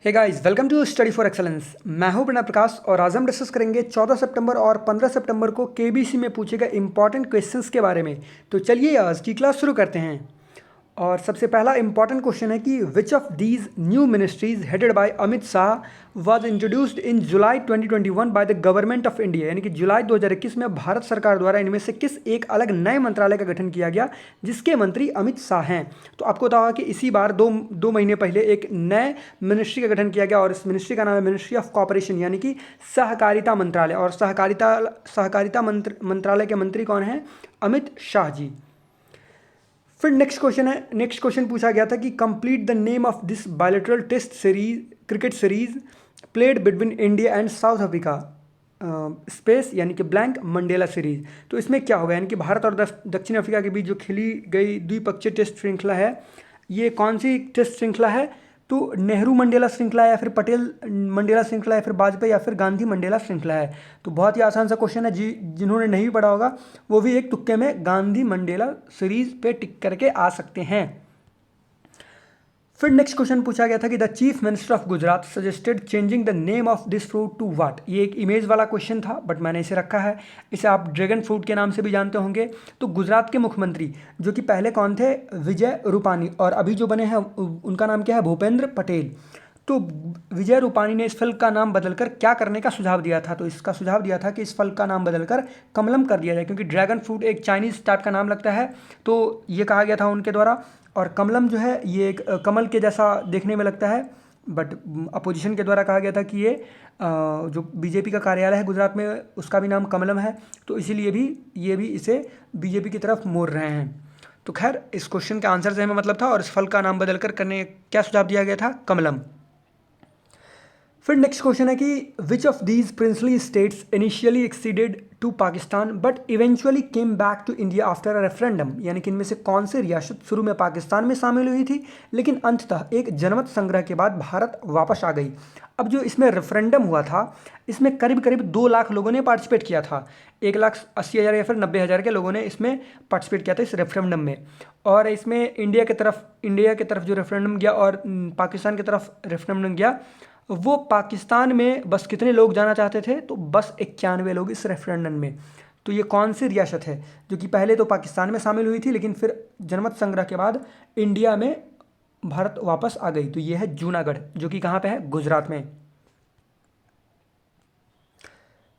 Hey guys, welcome to study for excellence. मैं हूं प्रणव प्रकाश और आज हम डिस्कस करेंगे 14 सितंबर और 15 सितंबर को केबीसी में पूछे गए इंपॉर्टेंट क्वेश्चंस के बारे में। तो चलिए आज की क्लास शुरू करते हैं। और सबसे पहला इंपॉर्टेंट क्वेश्चन है कि which of these new ministries headed by Amit Shah was introduced in July 2021 by the government of India. यानी कि जुलाई 2021 में भारत सरकार द्वारा इनमें से किस एक अलग नए मंत्रालय का गठन किया गया जिसके मंत्री अमित शाह हैं। तो आपको बताओ कि इसी बार दो महीने पहले एक नए मिनिस्ट्री का गठन किया गया और इस मिनिस्ट्री का नाम है मिनिस्ट्री ऑफ कॉपरेशन यानी कि सहकारिता मंत्रालय। और सहकारिता मंत्रालय के मंत्री कौन हैं? अमित शाह जी। फिर नेक्स्ट क्वेश्चन पूछा गया था कि complete the name of this bilateral test series cricket series played between India and South Africa space यानी कि ब्लैंक मंडेला सीरीज। तो इसमें क्या होगा, यानी कि भारत और दक्षिण अफ्रीका के बीच जो खेली गई द्विपक्षीय टेस्ट श्रृंखला है, ये कौन सी टेस्ट श्रृंखला है? तो नेहरू मंडेला श्रृंखला या फिर पटेल मंडेला श्रृंखला या फिर वाजपेयी या फिर गांधी मंडेला श्रृंखला है। तो बहुत ही आसान सा क्वेश्चन है, जिन्होंने नहीं पढ़ा होगा वो भी एक तुक्के में गांधी मंडेला सीरीज पे टिक करके आ सकते हैं। फिर नेक्स्ट क्वेश्चन पूछा गया था कि the chief minister of Gujarat suggested changing the name of this fruit to what. ये एक इमेज वाला क्वेश्चन था बट मैंने इसे रखा है। इसे आप ड्रैगन फ्रूट के नाम से भी जानते होंगे। तो गुजरात के मुख्यमंत्री जो कि पहले कौन थे? विजय रूपानी, और अभी जो बने हैं उनका नाम क्या है? भूपेंद्र पटेल। तो विजय रूपानी ने इस फल का नाम बदलकर क्या करने का सुझाव दिया था? तो इसका सुझाव दिया था कि इस फल का नाम बदलकर कमलम कर दिया जाए, क्योंकि ड्रैगन फ्रूट एक चाइनीज टाइप का नाम लगता है। तो ये कहा गया था उनके द्वारा। और कमलम जो है ये एक कमल के जैसा देखने में लगता है, बट अपोजिशन के द्वारा कहा गया था कि ये जो बीजेपी का कार्यालय है गुजरात में उसका भी नाम कमलम है, तो इसीलिए ये भी इसे बीजेपी की तरफ मोड़ रहे हैं। तो खैर इस क्वेश्चन के आंसर से हमें मतलब था, और इस फल का नाम बदलकर करने क्या सुझाव दिया गया था? कमलम। फिर नेक्स्ट क्वेश्चन है कि which of these princely states initially acceded to Pakistan but eventually came back to India after a referendum. यानी कि इनमें से कौन सी रियासत शुरू में पाकिस्तान में शामिल हुई थी लेकिन अंततः एक जनमत संग्रह के बाद भारत वापस आ गई। अब जो इसमें रेफरेंडम हुआ था इसमें करीब करीब 2 लाख लोगों ने पार्टिसिपेट किया था। 1,80,000 या फिर 90,000 के लोगों ने इसमें पार्टिसिपेट किया था इस रेफरेंडम में। और इसमें इंडिया की तरफ जो रेफरेंडम गया और पाकिस्तान की तरफ रेफरेंडम गया, वो पाकिस्तान में बस कितने लोग जाना चाहते थे? तो बस 91 लोग इस रेफरेंडम में। तो ये कौन सी रियासत है जो कि पहले तो पाकिस्तान में शामिल हुई थी लेकिन फिर जनमत संग्रह के बाद इंडिया में भारत वापस आ गई? तो ये है जूनागढ़, जो कि कहाँ पे है? गुजरात में।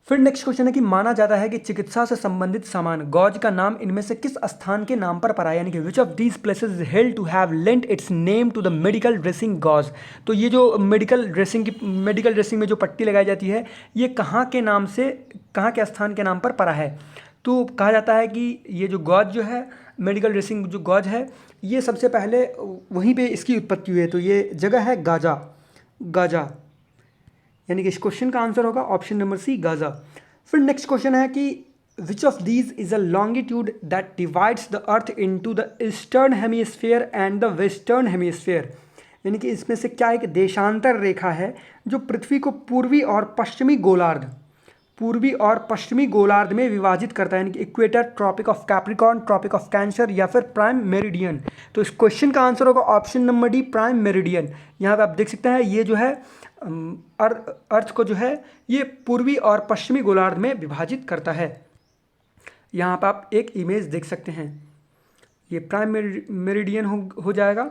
फिर नेक्स्ट क्वेश्चन है कि माना जाता है कि चिकित्सा से संबंधित सामान गॉज का नाम इनमें से किस स्थान के नाम पर पड़ा है? यानी कि which of these places held to have lent its name to the medical dressing gauze. तो ये जो मेडिकल ड्रेसिंग में जो पट्टी लगाई जाती है ये कहाँ के स्थान के नाम पर पड़ा है? तो कहा जाता है कि ये जो गॉज जो है, मेडिकल ड्रेसिंग जो गॉज है, ये सबसे पहले वहीं पे इसकी उत्पत्ति हुई है। तो ये जगह है गाजा, यानी कि इस क्वेश्चन का आंसर होगा ऑप्शन नंबर सी, गाजा। फिर नेक्स्ट क्वेश्चन है कि which of these is a longitude that divides the earth into the eastern hemisphere and the western hemisphere. यानी कि इसमें से क्या एक देशांतर रेखा है जो पृथ्वी को पूर्वी और पश्चिमी गोलार्ध में विभाजित करता है? यानी कि equator, tropic of Capricorn, tropic of Cancer या फिर प्राइम मेरिडियन। तो इस क्वेश्चन का आंसर होगा option number D, prime meridian. यहाँ पे आप देख सकते हैं ये जो है अर्थ को जो है ये पूर्वी और पश्चिमी गोलार्ध में विभाजित करता है। यहाँ पर आप एक इमेज देख सकते हैं, ये प्राइम मेरिडियन हो जाएगा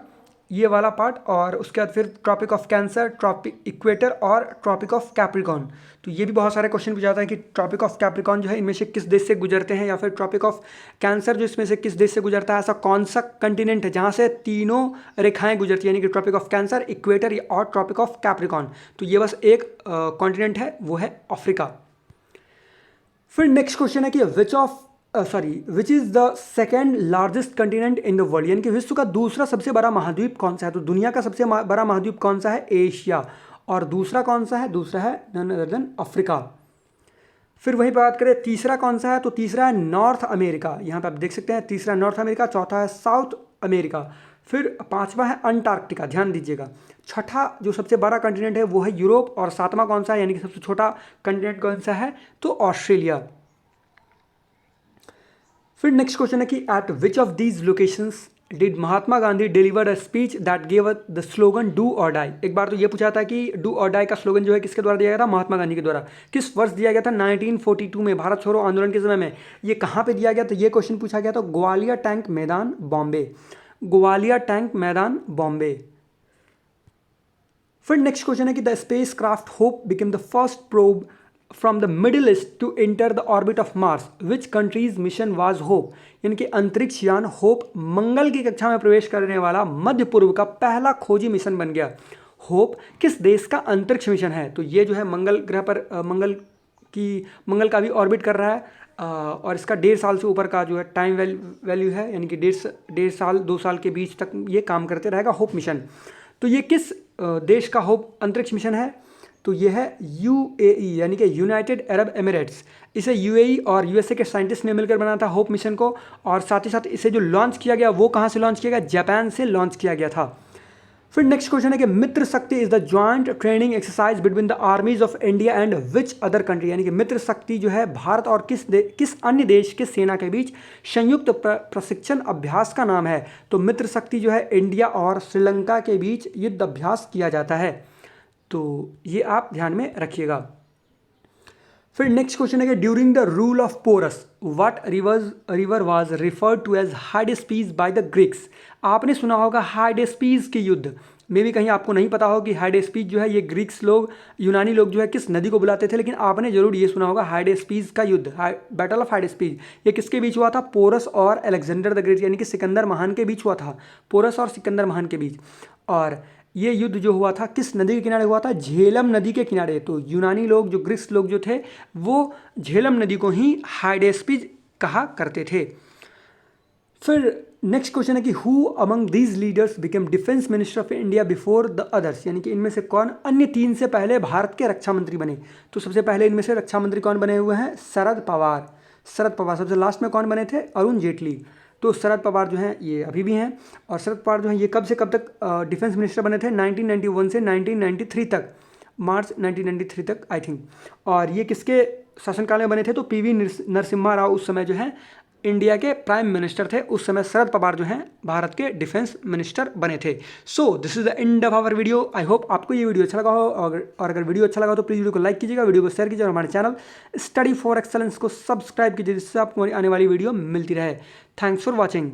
ये वाला पार्ट, और उसके बाद फिर tropic of Cancer, tropic equator और ट्रॉपिक ऑफ कैप्रिकॉर्न। तो ये भी बहुत सारे क्वेश्चन पूछा जाता है कि ट्रॉपिक ऑफ कैप्रिकॉर्न जो है इनमें से किस देश से गुजरते हैं, या फिर ट्रॉपिक ऑफ कैंसर जो इसमें से किस देश से गुजरता है। ऐसा कौन सा कंटिनेंट है जहाँ से तीनों रेखाएं गुजरती है? यानी कि ट्रॉपिक ऑफ कैंसर, इक्वेटर और ट्रॉपिक ऑफ कैप्रिकॉर्न। तो ये बस एक कॉन्टिनेंट है, वो है अफ्रीका। फिर नेक्स्ट क्वेश्चन है कि which is the second largest continent in the world. यानी कि विश्व का दूसरा सबसे बड़ा महाद्वीप कौन सा है? तो दुनिया का सबसे बड़ा महाद्वीप कौन सा है? एशिया। और दूसरा कौन सा है? दूसरा है नन अदर देन अफ्रीका। फिर वहीं पर बात करें तीसरा कौन सा है? तो तीसरा है नॉर्थ अमेरिका। यहाँ पे आप देख सकते हैं तीसरा नॉर्थ अमेरिका, चौथा है साउथ अमेरिका, फिर पांचवा है अंटार्कटिका। ध्यान दीजिएगा, छठा जो सबसे बड़ा कंटिनेंट है वो है यूरोप, और सातवां कौन सा है यानी कि सबसे छोटा कंटिनेंट कौन सा है? तो ऑस्ट्रेलिया। फिर नेक्स्ट क्वेश्चन है कि eight which of these locations did Mahatma Gandhi deliver a speech that gave the slogan do और डाई। एक बार तो ये पूछा था कि डू और डाई का स्लोगन जो है किसके द्वारा दिया गया था, महात्मा गांधी के द्वारा। किस वर्ष दिया गया था, 1942 में, भारत छोड़ो आंदोलन के समय में। ये कहाँ पे दिया गया, तो ये क्वेश्चन पूछा गया था ग्वालियर टैंक मैदान, बॉम्बे। ग्वालियर टैंक मैदान, बॉम्बे। फिर नेक्स्ट क्वेश्चन है कि the spacecraft Hope became the first probe from the Middle East to enter the orbit of Mars, which country's mission was Hope. यानी कि अंतरिक्ष यान होप मंगल की कक्षा में प्रवेश करने वाला मध्य पूर्व का पहला खोजी मिशन बन गया। होप किस देश का अंतरिक्ष मिशन है, तो ये जो है मंगल ग्रह पर मंगल का भी ऑर्बिट कर रहा है और इसका 1.5 साल से ऊपर का जो है टाइम वैल्यू है, यानी कि 1.5 साल 2 साल के बीच तक ये काम करते रहेगा होप मिशन। तो ये किस देश का होप अंतरिक्ष मिशन है, तो ये है UAE यानी कि यूनाइटेड अरब एमिरेट्स। इसे UAE और USA के साइंटिस्ट ने मिलकर बनाया था होप मिशन को, और साथ ही साथ इसे जो लॉन्च किया गया वो कहाँ से लॉन्च किया गया, जापान से लॉन्च किया गया था। फिर नेक्स्ट क्वेश्चन है कि मित्र शक्ति is the joint training exercise between the armies of India and which other country. यानी कि मित्र शक्ति जो है भारत और किस अन्य देश के सेना के बीच संयुक्त प्रशिक्षण अभ्यास का नाम है। तो मित्र शक्ति जो है इंडिया और श्रीलंका के बीच युद्ध अभ्यास किया जाता है, तो ये आप ध्यान में रखिएगा। फिर नेक्स्ट क्वेश्चन है कि during the rule of Porus what river was referred to as Hydaspes by the Greeks. आपने सुना होगा हाइडेस्पीस के युद्ध में भी, कहीं आपको नहीं पता हो कि हाइडेस्पीस जो है ये ग्रीक्स लोग, यूनानी लोग जो है किस नदी को बुलाते थे, लेकिन आपने जरूर ये सुना होगा हाइडेस्पीस का युद्ध, बैटल ऑफ हाइडेस्पीस। ये किसके बीच हुआ था, पोरस और अलेक्जेंडर द ग्रेट यानी कि सिकंदर महान के बीच हुआ था, पोरस और सिकंदर महान के बीच। और ये युद्ध जो हुआ था किस नदी के किनारे हुआ था, झेलम नदी के किनारे। तो यूनानी लोग जो ग्रीक्स लोग जो थे वो झेलम नदी को ही हाइडेस्पीस कहा करते थे। फिर नेक्स्ट क्वेश्चन है कि who among these leaders became defence minister of India before the others. यानी कि इनमें से कौन अन्य 3 से पहले भारत के रक्षा मंत्री बने। तो सबसे पहले इनमें से रक्षा मंत्री कौन बने हुए हैं, शरद पवार। सबसे लास्ट में कौन बने थे, अरुण जेटली। तो शरद पवार जो हैं ये अभी भी हैं, और शरद पवार जो हैं ये कब से कब तक डिफेंस मिनिस्टर बने थे, 1991 से 1993 तक, मार्च 1993 तक आई थिंक। और ये किसके शासनकाल में बने थे, तो PV नरसिम्हा राव उस समय जो है इंडिया के प्राइम मिनिस्टर थे। उस समय शरद पवार जो हैं भारत के डिफेंस मिनिस्टर बने थे। So this is the end of our video. I hope आपको ये वीडियो अच्छा लगा हो, और अगर वीडियो अच्छा लगा हो तो प्लीज़ वीडियो को लाइक कीजिएगा, वीडियो को शेयर कीजिएगा, और हमारे चैनल स्टडी फॉर एक्सेलेंस को सब्सक्राइब कीजिए, जिससे आपको आने वाली वीडियो मिलती रहे। Thanks for watching.